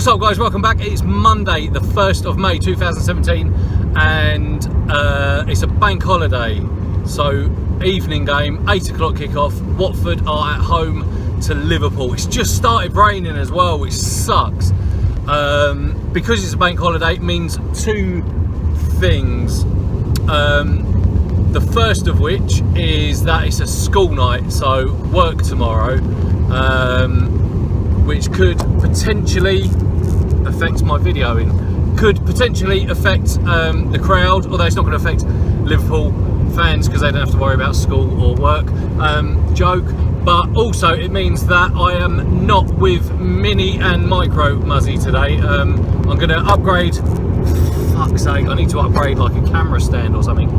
What's up guys, welcome back. It's Monday the 1st of May 2017 and it's a bank holiday, so evening game, 8 o'clock kickoff. Watford are at home to Liverpool. It's just started raining as well, which sucks. Because it's a bank holiday, it means two things. The first of which is that it's a school night, so work tomorrow, which could potentially affect my videoing, could potentially affect the crowd, although it's not going to affect Liverpool fans because they don't have to worry about school or work. Joke. But also it means that I am not with Mini and Micro Muzzy today. I'm going to upgrade. Fuck's sake, I need to upgrade like a camera stand or something.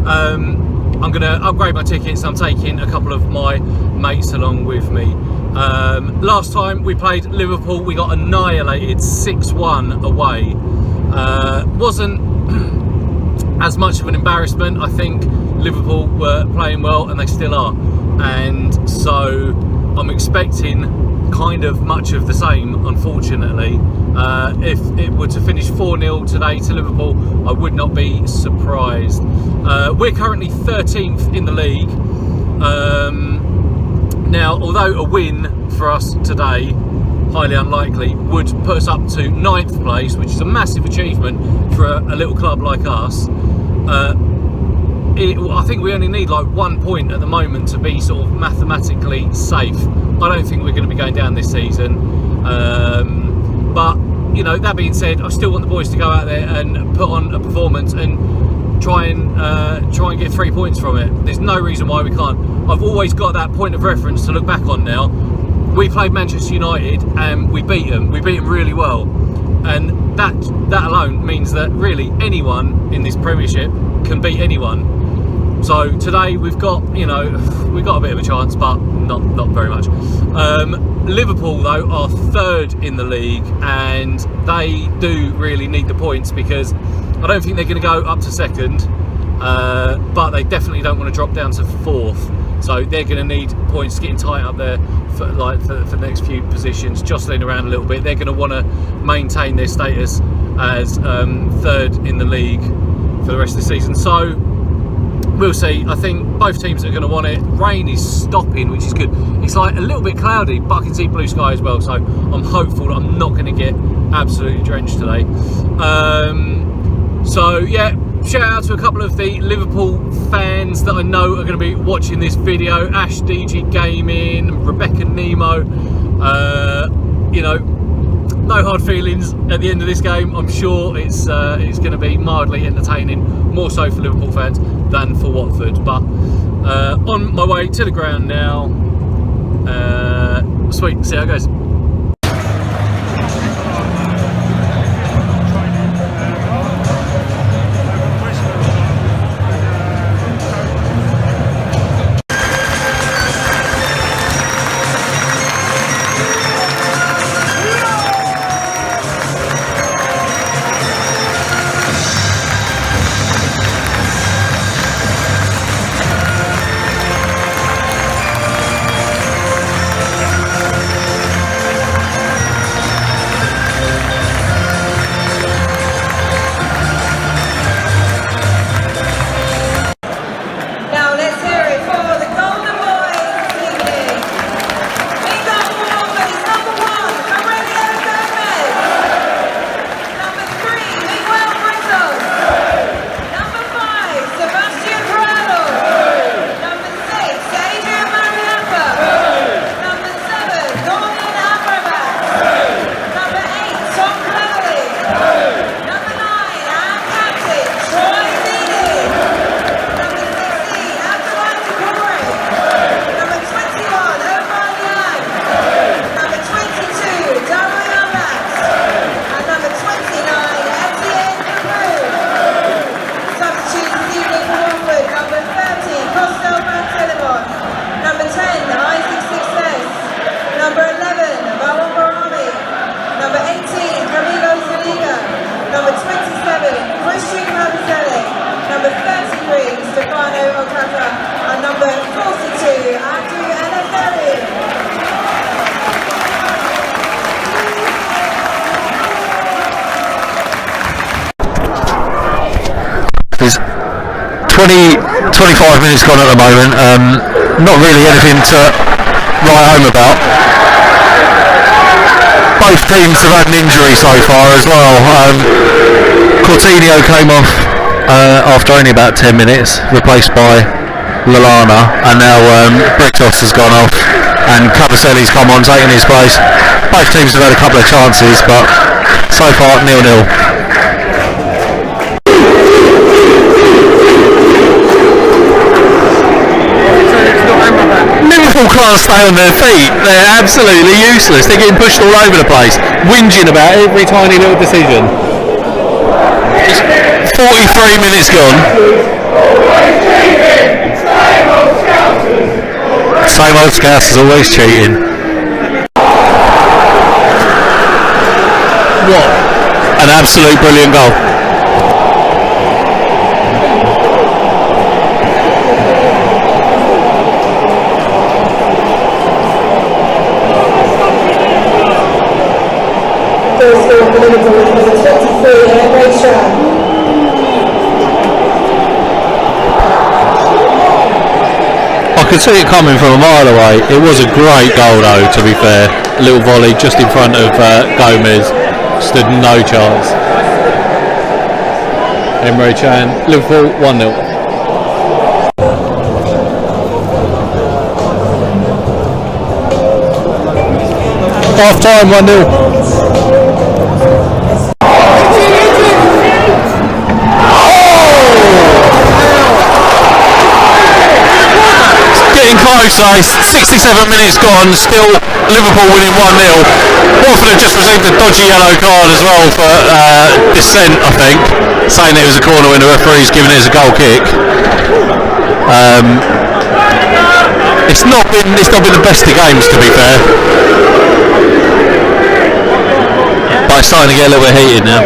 I'm going to upgrade my tickets. I'm taking a couple of my mates along with me. Last time we played Liverpool, we got annihilated 6-1 away. Wasn't as much of an embarrassment. I think Liverpool were playing well and they still are. And so I'm expecting kind of much of the same, unfortunately. If it were to finish 4-0 today to Liverpool, I would not be surprised. We're currently 13th in the league. Now, although a win for us today, highly unlikely, would put us up to 9th place, which is a massive achievement for a little club like us. I think we only need like 1 point at the moment to be sort of mathematically safe. I don't think we're going to be going down this season. But, you know, that being said, I still want the boys to go out there and put on a performance and try and get 3 points from it. There's no reason why we can't. I've always got that point of reference to look back on now. We played Manchester United and we beat them. We beat them really well. And that alone means that really anyone in this Premiership can beat anyone. So today we've got, you know, we've got a bit of a chance, but not very much. Liverpool though are 3rd in the league and they do really need the points because I don't think they're going to go up to 2nd, but they definitely don't want to drop down to 4th. So they're going to need points, getting tight up there for the next few positions, jostling around a little bit. They're going to want to maintain their status as 3rd in the league for the rest of the season. So we'll see. I think both teams are going to want it. Rain is stopping, which is good. It's like a little bit cloudy, but I can see blue sky as well. So I'm hopeful that I'm not going to get absolutely drenched today. So yeah, shout out to a couple of the Liverpool fans that I know are going to be watching this video. Ash DG Gaming, Rebecca Nemo. You know, no hard feelings at the end of this game. I'm sure it's going to be mildly entertaining, more so for Liverpool fans than for Watford. But on my way to the ground now. Sweet, see how it goes. There's 25 minutes gone at the moment. Not really anything to write home about. Both teams have had an injury so far as well. Coutinho came off after only about 10 minutes, replaced by Lallana, and now Brictos has gone off and Cabaselli's come on, taking his place. Both teams have had a couple of chances, but so far 0-0. Liverpool can't stay on their feet. They're absolutely useless. They're getting pushed all over the place, whinging about every tiny little decision. 43 minutes gone. Same old Scouts is always cheating. What an absolute brilliant goal. I could see it coming from a mile away. It was a great goal though, to be fair. A little volley just in front of Gomez. Stood no chance. Emre Can, Liverpool 1-0. Half time 1-0. Close, 67 minutes gone, still Liverpool winning 1-0. Watford have just received a dodgy yellow card as well for dissent, I think, saying it was a corner when the referee's given it as a goal kick. It's not been the best of games, to be fair, but it's starting to get a little bit heated now.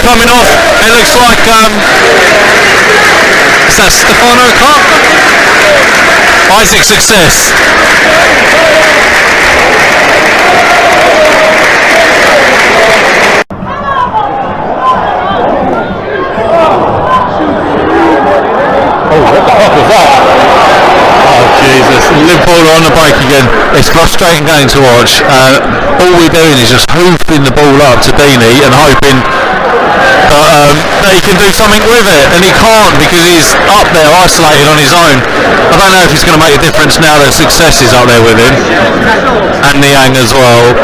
Coming off, it looks like is that Stefano Cup? Isaac Success. Oh, what the fuck was that? Oh Jesus, Liverpool are on the break again. It's a frustrating game to watch. All we're doing is just hoofing the ball up to Deeney and hoping that he can do something with it, and he can't because he's up there isolated on his own. I don't know if it's going to make a difference now that Success is up there with him and Niang as well,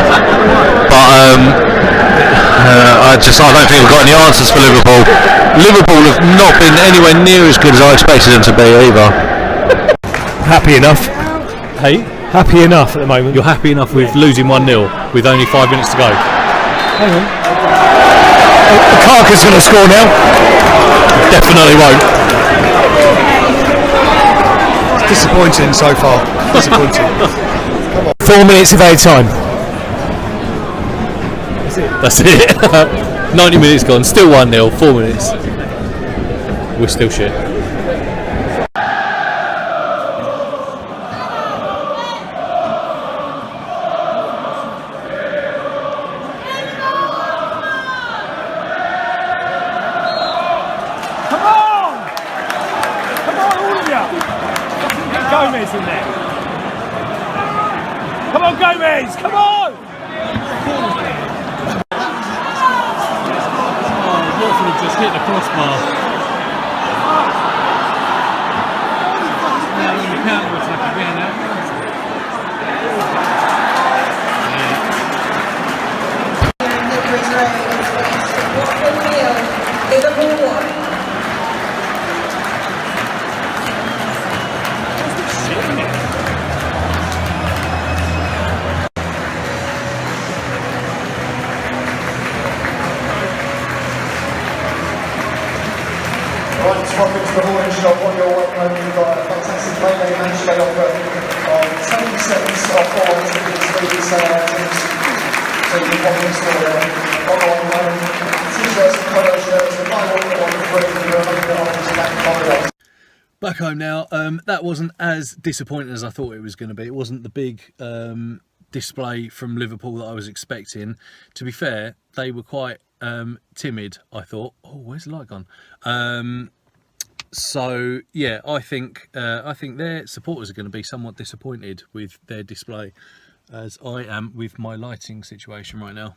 but I don't think we've got any answers for Liverpool. Liverpool have not been anywhere near as good as I expected them to be either. Happy enough. Hey? Happy enough at the moment. You're happy enough with losing 1-0 with only 5 minutes to go? Hang on. The Carcass going to score now? Definitely won't. It's disappointing so far. Disappointing. 4 minutes of aid time. That's it. 90 minutes gone, still 1-0, 4 minutes. We're still shit. Gomez in there. Come on, Gomez! Come on! Watford just hit the crossbar. Now on the counter attack again now. Liverpool 1. home, we've got a fantastic Monday Matchday offer of 20 cents off all tickets for the sale items. So you can pop in store there. Online, t-shirts and polo shirts, and buy one get one for free. You're available offers back in holidays. Back home now. That wasn't as disappointing as I thought it was going to be. It wasn't the big display from Liverpool that I was expecting. To be fair, they were quite timid, I thought. Oh, where's the light gone? So yeah, I think their supporters are going to be somewhat disappointed with their display, as I am with my lighting situation right now.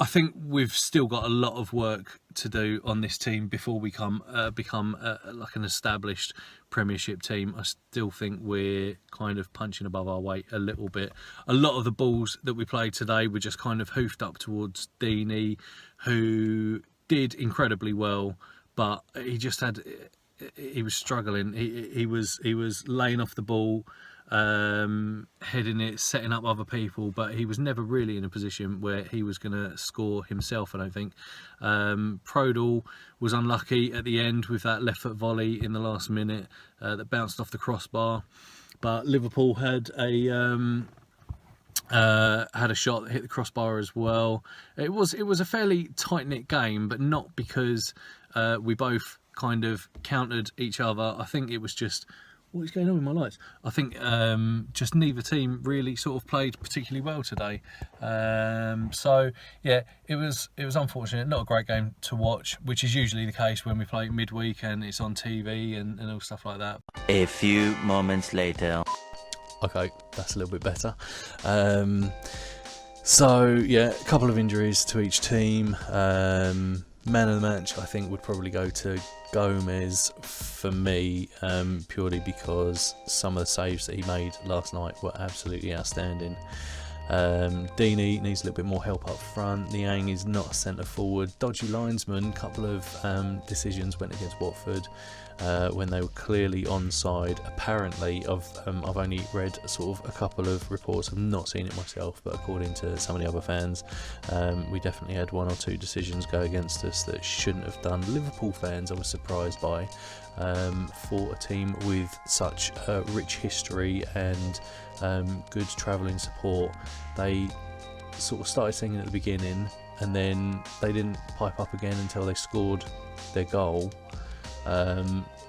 I think we've still got a lot of work to do on this team before we become like an established Premiership team. I still think we're kind of punching above our weight a little bit. A lot of the balls that we played today were just kind of hoofed up towards Deeney, who did incredibly well, but he was struggling. He was laying off the ball, heading it, setting up other people, but he was never really in a position where he was going to score himself, I don't think. Prodal was unlucky at the end with that left foot volley in the last minute that bounced off the crossbar, but Liverpool had a shot that hit the crossbar as well. It was a fairly tight-knit game, but not because we both kind of countered each other. I think it was just, what is going on with my lights? I think just neither team really sort of played particularly well today. So yeah, it was unfortunate. Not a great game to watch, which is usually the case when we play midweek and it's on TV and all stuff like that. A few moments later. Okay, that's a little bit better. So yeah, a couple of injuries to each team. Man of the match, I think, would probably go to Gomez for me, purely because some of the saves that he made last night were absolutely outstanding. Deeney needs a little bit more help up front. Niang is not a centre forward. Dodgy linesman. Couple of decisions went against Watford when they were clearly onside. Apparently, I've only read sort of a couple of reports. I've not seen it myself, but according to some of the other fans, we definitely had one or two decisions go against us that shouldn't have done. Liverpool fans, I was surprised by, for a team with such a rich history and good travelling support. They sort of started singing at the beginning, and then they didn't pipe up again until they scored their goal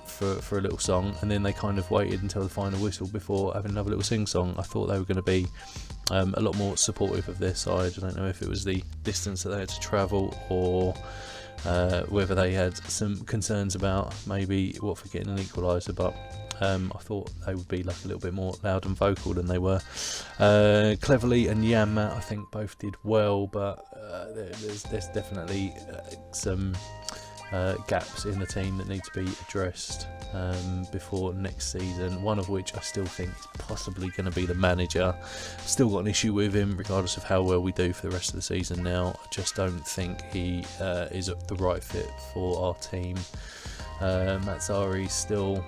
for a little song, and then they kind of waited until the final whistle before having another little sing-song. I thought they were going to be a lot more supportive of their side. I don't know if it was the distance that they had to travel, or whether they had some concerns about maybe Watford getting an equaliser, but I thought they would be like a little bit more loud and vocal than they were. Cleverly and Yammat, I think, both did well, but there's definitely some gaps in the team that need to be addressed before next season, one of which I still think is possibly going to be the manager. Still got an issue with him regardless of how well we do for the rest of the season now. I just don't think he is the right fit for our team. Mazzari still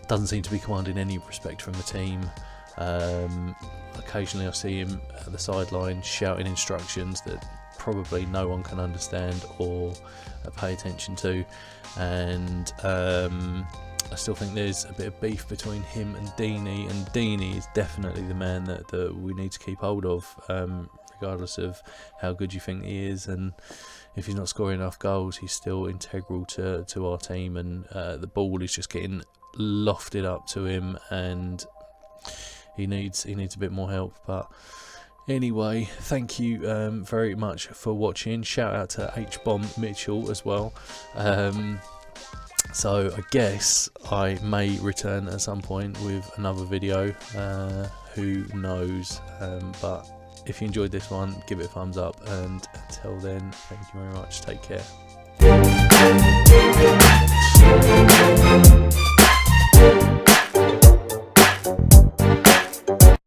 doesn't seem to be commanding any respect from the team. Occasionally I see him at the sideline shouting instructions that probably no one can understand or pay attention to, and I still think there's a bit of beef between him and Deeney is definitely the man that we need to keep hold of, regardless of how good you think he is, and if he's not scoring enough goals, he's still integral to our team, and the ball is just getting lofted up to him, and he needs a bit more help. But anyway, thank you very much for watching. Shout out to H-Bomb Mitchell as well. So I guess I may return at some point with another video, who knows, but if you enjoyed this one, give it a thumbs up, and until then, thank you very much, take care.